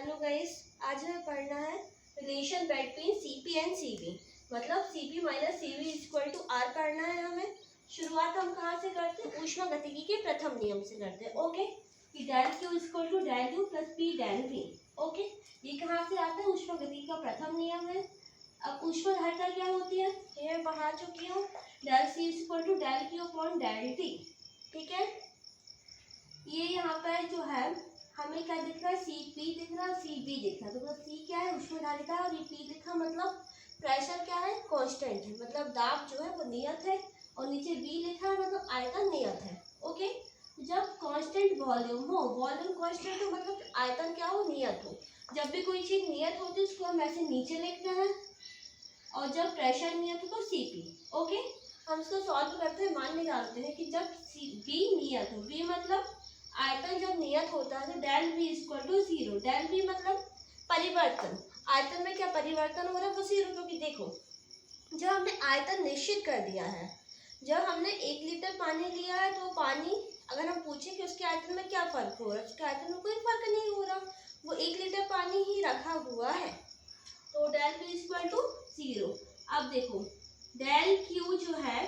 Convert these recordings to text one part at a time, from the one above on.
Hello guys, आज हमें पढ़ना है relation between CP and CV. मतलब CP minus CV equal to R पढ़ना है हमें। शुरुआत हम कहाँ से करते हैं? ऊष्मागतिकी के प्रथम नियम से करते हैं। ओके, कि del Q equal to del U plus P del V. Okay, ये कहाँ से आता है? ऊष्मागतिकी का प्रथम नियम है। अब ऊष्माधारिता क्या होती है ये मैं पढ़ा चुकी हूँ। Del C equal to del Q upon del T. ठीक है, ये यहाँ पर जो है हमें क्या दिख रहा है? सी पी दिख रहा है, सी बी दिख रहा है। तो मतलब सी क्या है? ऊष्माधारिता है। और ये पी लिखा मतलब प्रेशर क्या है? कांस्टेंट है, मतलब दाब जो है वो नियत है। और नीचे बी लिखा है मतलब आयतन नियत है। ओके, जब कांस्टेंट वॉल्यूम हो, वॉल्यूम कांस्टेंट हो मतलब आयतन क्या हो? नियत हो। जब भी कोई चीज नियत होती है उसको हम ऐसे नीचे लिखते हैं। और जब प्रेशर नियत हो तो सी पी। ओके, हम इसको सॉल्व करते हैं। मान निकालते हैं कि जब बी नियत हो, बी मतलब आयतन जब नियत होता है तो del V equal to zero. Del V मतलब परिवर्तन। आयतन में क्या परिवर्तन हो रहा है? वो जीरो। क्योंकि देखो, जब हमने आयतन निश्चित कर दिया है, जब हमने 1 लीटर पानी लिया है तो पानी अगर हम पूछें कि उसके आयतन में क्या फर्क हो रहा है, उसके आयतन में कोई फर्क नहीं हो रहा, वो 1 लीटर पानी ही रखा हुआ है। तो del V equal to zero. अब देखो, डेल क्यू जो है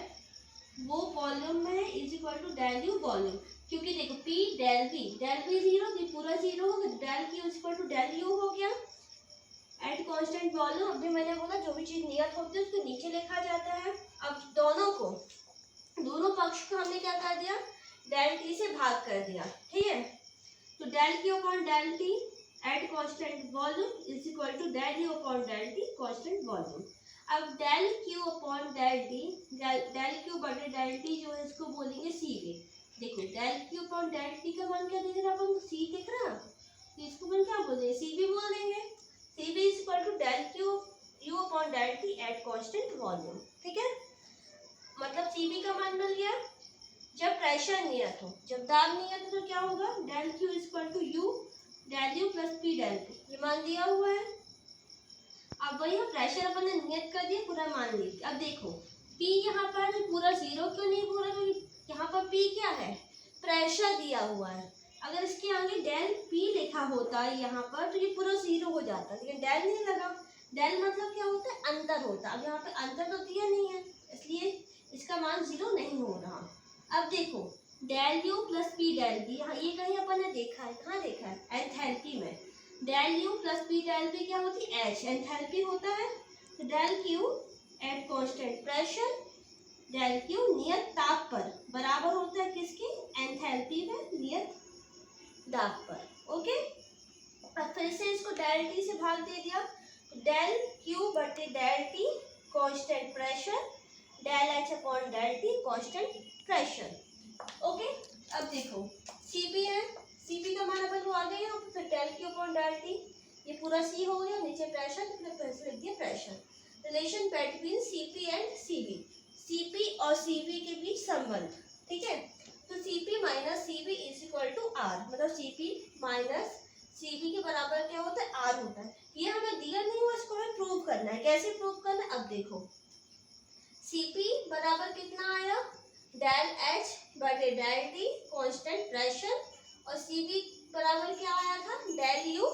वो वॉल्यूम में है is equal to del U volume. क्योंकि देखो पी डेल वी जीरो, ये पूरा जीरो हो गया। Del Q equal to del U हो गया एट कांस्टेंट वॉल्यूम। अभी मैंने बोला जो भी चीज नियत होती है उसको नीचे लिखा जाता है। अब दोनों पक्ष को हमने क्या कर दिया? डेल टी से भाग कर दिया। ठीक है, तो del Q upon del T at constant volume is equal to del U upon del T constant volume. अब del Q upon del T, del Q बटे डेल टी जो है इसको बोलेंगे सी वी। देखो del Q upon del T का मान क्या दिख रहा है? अपन सी दिख रहा है, तो इसको अपन क्या बोल देंगे? सी वी बोल देंगे। C V is equal to del Q U upon del T at constant volume. ठीक है, मतलब सी वी का मान मिल गया जब प्रेशर नियत हो। जब दाब नियत हो तो क्या होगा? Del Q is equal to U del U plus P del T. ये मान दिया हुआ है। अब वही प्रेशर अपन ने नियत कर दिया, पूरा मान लिया। अब देखो पी यहाँ पर पूरा जीरो क्यों नहीं हो रहा? क्योंकि यहाँ पर पी क्या है? प्रेशर दिया हुआ है। अगर इसके आगे डेल पी लिखा होता है यहाँ पर तो ये पूरा जीरो हो जाता, लेकिन डेल नहीं लगा। डेल मतलब क्या होता है? अंतर होता। अब यहाँ पे अंतर तो दिया नहीं है, इसलिए इसका मान जीरो नहीं हो रहा। अब देखो del U plus P del B, यहाँ ये कहीं अपन ने देखा है? कहाँ देखा है? एंथैल्पी में। Del U plus P del B क्या होती है? एच, एंथैल्पी होता है। तो del Q at constant pressure, del Q नियत ताप पर बराबर होता है किसकी? एंथैल्पी में नियत दाब पर। ओके, अब फिर से इसको डेल टी से भाग दे दिया। डेल क्यू बटे del T constant pressure, del H upon del T constant pressure. Okay, अब देखो सीपी है, सीपी का मान अपन को आ गया यहाँ पे। फिर del Q upon del T, ये पूरा सी हो गया, नीचे प्रेशर, फिर लिख दिया pressure. Relation between CP and CV, CP और सीवी के बीच संबंध। ठीक है, तो CP minus CV is equal to R, मतलब सीपी माइनस सीवी के बराबर क्या होता है? आर होता है। ये हमें दिया नहीं हुआ, इसको हमें प्रूव करना है। कैसे प्रूव करना है? अब देखो सीपी बराबर कितना आया? डेल एच बटे डेल टी कांस्टेंट प्रेशर, और सीवी बराबर क्या आया था? Del U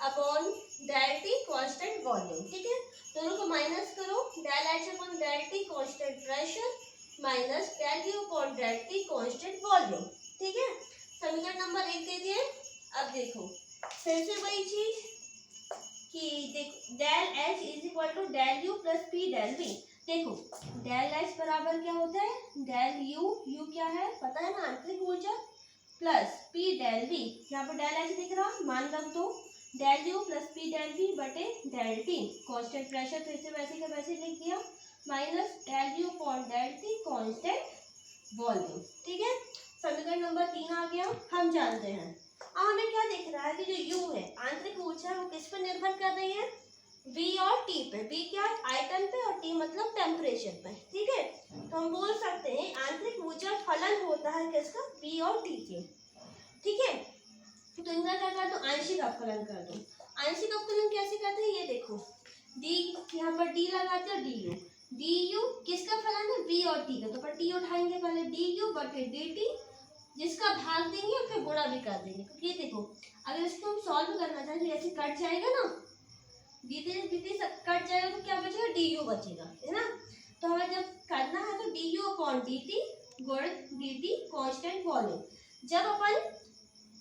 upon del T constant volume. ठीक है, दोनों को माइनस करो। Del H upon del T constant pressure minus del U upon del T constant volume. ठीक है, समीकरण नंबर 1 दे दिए। अब देखो फिर से वही चीज कि देखो del H is equal to del U plus P del V. देखो डेल एच बराबर क्या होता है? डेल यू, यू क्या है पता है ना? आंतरिक ऊर्जा, प्लस पी डेल वी। यहाँ पर डेल एच दिख रहा, मान रख दो। Del U plus P del V बटे डेल टी कांस्टेंट प्रेशर, फिर से वैसे का वैसे लिख दिया, minus del U upon del T constant volume. ठीक है, समीकरण नंबर 3 आ गया। हम जानते हैं अब हमें क्या दिख रहा है कि जो यू है आंतरिक ऊर्जा वो किस पर निर्भर कर रही है? V और T पे। V क्या है? आयतन पे, और T मतलब टेम्परेचर पे। ठीक है, तो हम बोल सकते हैं आंतरिक ऊर्जा फलन होता है किसका? V और T के। ठीक है, तो इनका क्या कर दो? आंशिक अवकलन कर दो। आंशिक अवकलन कैसे करते हैं? ये देखो D, यहाँ पर D लगाते हैं, डी यू। डी यू किसका फलन है? V और T का, तो पर T उठाएंगे पहले। डी यू बटे डी टी जिसका भाग देंगे और फिर गुणा भी कर देंगे। क्योंकि देखो अगर इसको हम सॉल्व करना चाहें तो ऐसे कट जाएगा ना, dt सब कट जाएगा तो क्या बचेगा, du बचेगा, है ना। तो हमें जब करना है तो du अपॉन dt गुण dt कांस्टेंट वॉल्यूम। जब अपन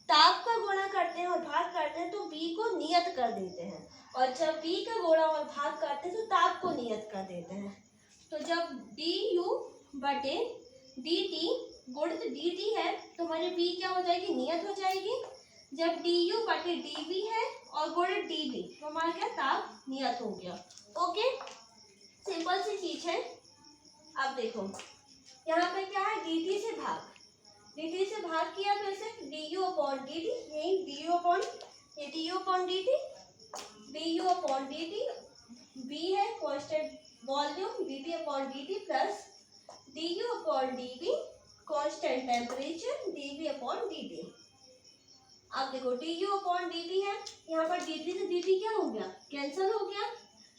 ताप का गुणा करते हैं और भाग करते हैं तो v को नियत कर देते हैं, और जब v का गुणा और भाग करते हैं तो ताप को नियत कर देते हैं। तो जब du बटे dt गुणित dt है तो हमारी v क्या हो जाएगी, नियत हो जाएगी। जब du बटे dv है और गुणित dv तो हमारा क्या, ताप नियत हो गया। ओके, सिंपल सी चीज है। अब देखो यहाँ पे क्या है, dt से भाग, dt से भाग किया तो ऐसे du अपॉन dt, यही du upon dt, du upon dt, v है constant volume, dt upon dt plus du upon dv constant temperature, dv upon dt। अब देखो du अपॉन dt है, यहाँ पर dt से dt क्या हो गया, कैंसिल हो गया,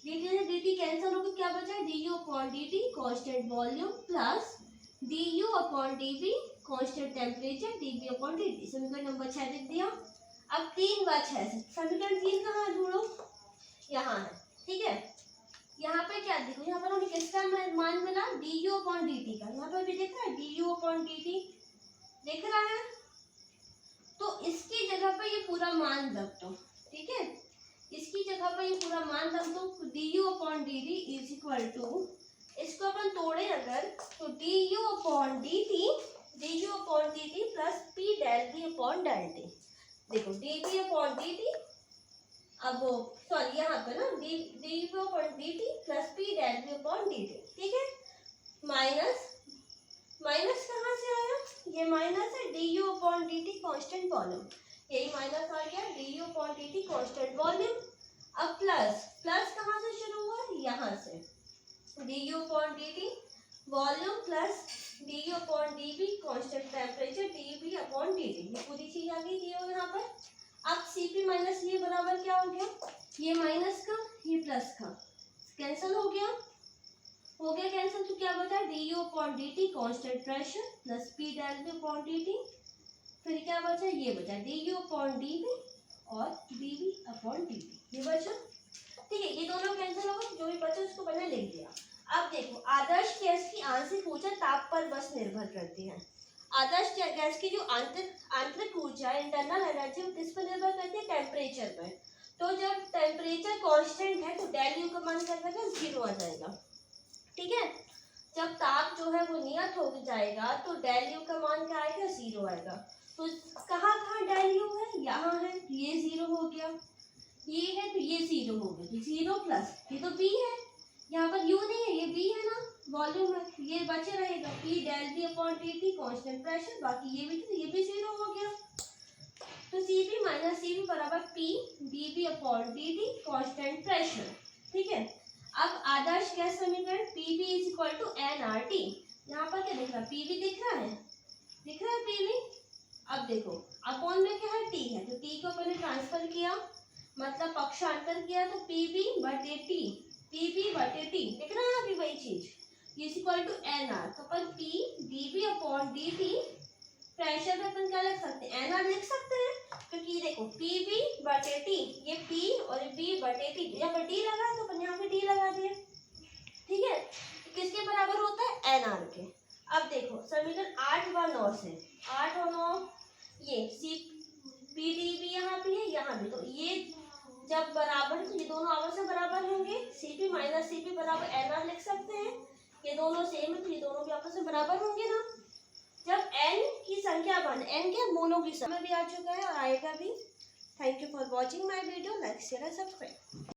dt से dt कैंसिल हो गया, क्या बचा, du upon dt constant volume plus du upon dv constant temperature, dv upon dt। समीकरण नंबर 6 लिख दिया। अब 3 व 6 से समीकरण 3 कहाँ है, ढूंढो, यहाँ है, ठीक है। यहाँ पे क्या देखो, यहाँ पर हमें किसका मान मिला, du अपॉन dt का, यहाँ पर भी दिख रहा है du अपॉन dt दिख रहा है। तो इसकी जगह पे ये पूरा मान रख दो, ठीक है, इसकी जगह पे ये पूरा मान रख दो। du upon dt is equal to, इसको अपन तोड़े अगर तो du upon dt plus p del v upon del t। देखो dv अपॉन dt, अब सॉरी यहाँ पे ना du upon dt plus p del v upon dt, ठीक है। माइनस माइनस कहाँ से आया, ये माइनस है du upon dt constant volume, यही माइनस आ गया du upon dt constant volume. अब प्लस कहाँ से शुरू हुआ, यहाँ से du upon dt volume plus du upon dv constant temperature, dv upon dt, ये पूरी चीज आ गई दी हो यहाँ पर। अब cp माइनस ये बराबर क्या हो गया, ये माइनस का ये प्लस का कैंसिल हो गया कैंसिल, तो क्या बचा, du upon dt constant pressure plus p del v upon dt, फिर क्या बचा, ये बचा du अपॉन dv और dv अपॉन dt, ये बचा, ठीक है। ये दोनों कैंसिल हो गए, जो भी बचा उसको मैंने लिख दिया। अब देखो आदर्श गैस की आंशिक ऊर्जा ताप पर बस निर्भर करती है। आदर्श गैस की जो आंतरिक ऊर्जा इंटरनल एनर्जी किस पर निर्भर करती है, टेम्परेचर पर। तो जब टेम्परेचर कांस्टेंट है तो डेल यू का मान क्या जाएगा, 0 आ जाएगा, ठीक है। जब ताप जो है वो नियत हो जाएगा तो डेल यू का मान क्या आएगा, 0 आएगा। तो कहाँ डेल यू है, यहाँ है, ये 0 हो गया, ये है तो ये 0 हो गया, 0 प्लस ये तो p है, यहाँ पर u नहीं है, ये p है ना, वॉल्यूम है, ये बचे रहेगा p del v upon dt constant pressure, बाकी ये भी 0 हो गया। तो cp माइनस cv बराबर p dv upon dt constant pressure, ठीक है। अब आदर्श गैस समीकरण pv is equal to nRT, यहाँ पर क्या दिख रहा है, pv दिख रहा है pv। अब देखो अपॉन में क्या है, t है, तो t को अपने ट्रांसफर किया, मतलब पक्षांतर किया, तो pv बटे t दिख रहा है यहाँ भी वही चीज, इज इक्वल टू nr। तो अपन p dv upon dt, pressure में अपन क्या लिख सकते हैं, nr लिख सकते हैं, क्योंकि देखो pv बटे t, ये p और v बटे t, यहाँ पर t लगा है तो अपन यहाँ पे t लगा दिए, ठीक है। किसके बराबर होता है, nr के। अब देखो समीकरण 8 व 9 से, 8 और 9 ये p dv यहाँ भी है, यहाँ भी, तो ये जब बराबर तो ये दोनों आपस में बराबर होंगे, cp माइनस cp बराबर nr लिख सकते हैं, ये दोनों सेम है तो ये दोनों भी आपस में बराबर होंगे ना। जब n की संख्या बन, n के मोनो की संख्या भी आ चुका है और आएगा भी। Thank you for watching my video, like share and subscribe.